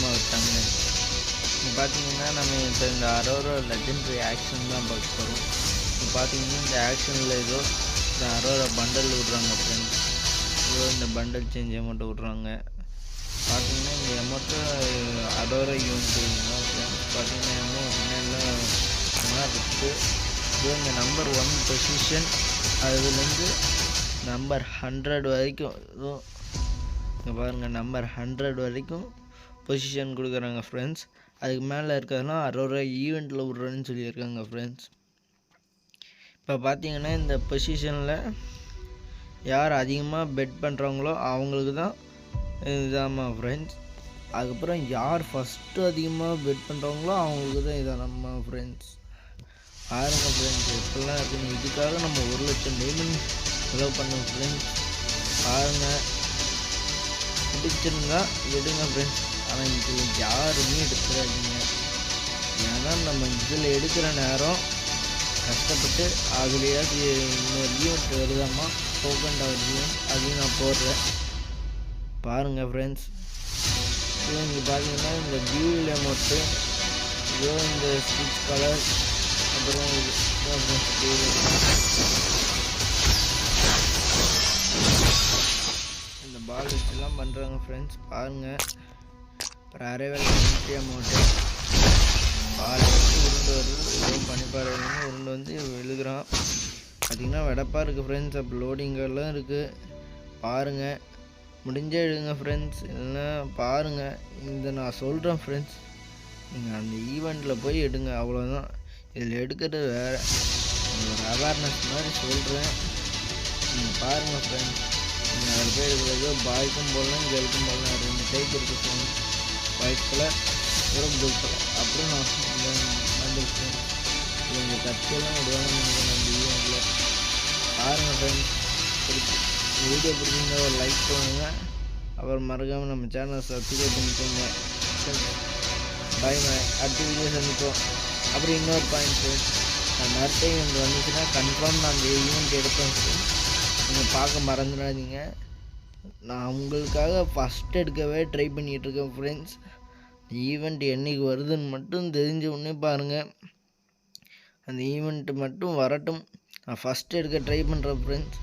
அதிகமாக விட்டாங்க. இப்போ பார்த்தீங்கன்னா நம்ம இப்போ இந்த அரோரா லெஜெண்டரி ஆக்ஷன் தான் பார்க்க போகிறோம். இப்போ பார்த்தீங்கன்னா இந்த ஆக்ஷனில் ஏதோ இந்த அரோரா பண்டல் விட்றாங்க ஃப்ரெண்ட்ஸ். ஏதோ இந்த பண்டல் சேஞ்ச் அமௌண்ட்டை விட்றாங்க. பார்த்தீங்கன்னா இந்த அமௌண்ட்டு அரோரா யூனிட் ஃப்ரெண்ட்ஸ். பார்த்தீங்கன்னா எல்லாம் இருக்குது. இதோ இந்த நம்பர் 1 பொசிஷன் அதுலேருந்து நம்பர் 100 வரைக்கும் இதுவும் இங்கே பாருங்கள், நம்பர் 100 வரைக்கும் பொசிஷன் கொடுக்குறாங்க ஃப்ரெண்ட்ஸ். அதுக்கு மேலே இருக்கிறதுலாம் அரோரா ஈவெண்ட்டில் விட்றேன்னு சொல்லியிருக்காங்க ஃப்ரெண்ட்ஸ். இப்போ பார்த்தீங்கன்னா இந்த பொசிஷனில் யார் அதிகமாக பெட் பண்ணுறாங்களோ அவங்களுக்கு தான் இதாம்மா ஃப்ரெண்ட்ஸ். அதுக்கப்புறம் யார் ஃபஸ்ட்டு அதிகமாக பெட் பண்ணுறாங்களோ அவங்களுக்கு தான் இதானம்மா ஃப்ரெண்ட்ஸ். பாருங்க ஃப்ரெண்ட்ஸ் எப்படிலாம் இருக்குங்க. இதுக்காக நம்ம 1,00,000 டைமண்ட் செலவு பண்ணோம் ஃப்ரெண்ட்ஸ். பாருங்கள், பிடிச்சிருந்தா எடுங்க ஃப்ரெண்ட்ஸ். ஆனால் இதில் யாருமே எடுத்துடாதீங்க. ஏன்னா நம்ம இதில் எடுக்கிற நேரம் கஷ்டப்பட்டு அதுலேயாவது இன்னொரு ஈவெண்ட் வருதாம்மா, டோக்கன் டவர் ஈவெண்ட், அதையும் நான் போடுறேன். பாருங்கள் ஃப்ரெண்ட்ஸ், இதோ இங்கே பார்த்தீங்கன்னா இந்த வியூவில் மட்டும் இதோ இந்த ஸ்விட்ச் கலர், அப்புறம் இந்த பால் வச்சுலாம் பண்ணுறாங்க ஃப்ரெண்ட்ஸ். பாருங்கள், அப்புறம் அரைவேல் அமௌண்ட்டு பால் வச்சு உருண்டு வருது. எதுவும் பனிப்பாறையிலேருந்து உருண்டு வந்து விழுகிறான். பார்த்திங்கன்னா வெடப்பாக இருக்குது ஃப்ரெண்ட்ஸ். அப்போ லோடிங்கெல்லாம் இருக்குது. பாருங்கள், முடிஞ்சே எடுங்க ஃப்ரெண்ட்ஸ். இல்லைன்னா பாருங்கள், இந்த நான் சொல்கிறேன் ஃப்ரெண்ட்ஸ், நீங்கள் அந்த ஈவெண்ட்டில் போய் எடுங்க, அவ்வளோதான். இதில் எடுக்கிறது வேறு, ஒரு அவேர்னஸ் மாதிரி சொல்கிறேன். நீங்கள் பாருங்கள் ஃப்ரெண்ட்ஸ், நீங்கள் அதில் போய் எடுக்கிறது பாய்க்கும் போடலாம் கேர்ளுக்கும் போடலாம். 2 டைப் இருக்குது ஃப்ரெண்ட்ஸ். ஒயிட் கலர் அப்புறம் ப்ளூ கலர். அப்புறம் நான் வந்துருக்கேன் இந்த கட்சியெல்லாம் விடுவாங்க நீங்கள் அந்த ஈவெண்ட்டில். பாருங்கள் ஃப்ரெண்ட்ஸ், வீடியோ பிடிச்சிருந்தா ஒரு லைக் பண்ணுங்கள். அப்புறம் மறக்காமல் நம்ம சேனலை சப்ஸ்கிரைப் பண்ணிக்கோங்க. பாய் பாய், அடுத்த வீடியோ சந்திப்போம். அப்புறம் இன்னொரு பாயிண்ட் ஃப்ரெண்ட்ஸ், நான் அடுத்த ஈவெண்ட் வந்துச்சுன்னா கன்ஃபார்ம் நான் அந்த ஈவெண்ட் எடுப்பேன் ஃப்ரெண்ட்ஸ். நீங்கள் பார்க்க மறந்துடாதீங்க. நான் உங்களுக்காக ஃபஸ்ட் எடுக்கவே ட்ரை பண்ணிகிட்ருக்கேன் ஃப்ரெண்ட்ஸ். ஈவெண்ட் என்றைக்கு வருதுன்னு மட்டும் தெரிஞ்ச உடனே பாருங்கள். அந்த ஈவெண்ட்டு மட்டும் வரட்டும், நான் ஃபஸ்ட்டு எடுக்க ட்ரை பண்ணுறேன் ஃப்ரெண்ட்ஸ்.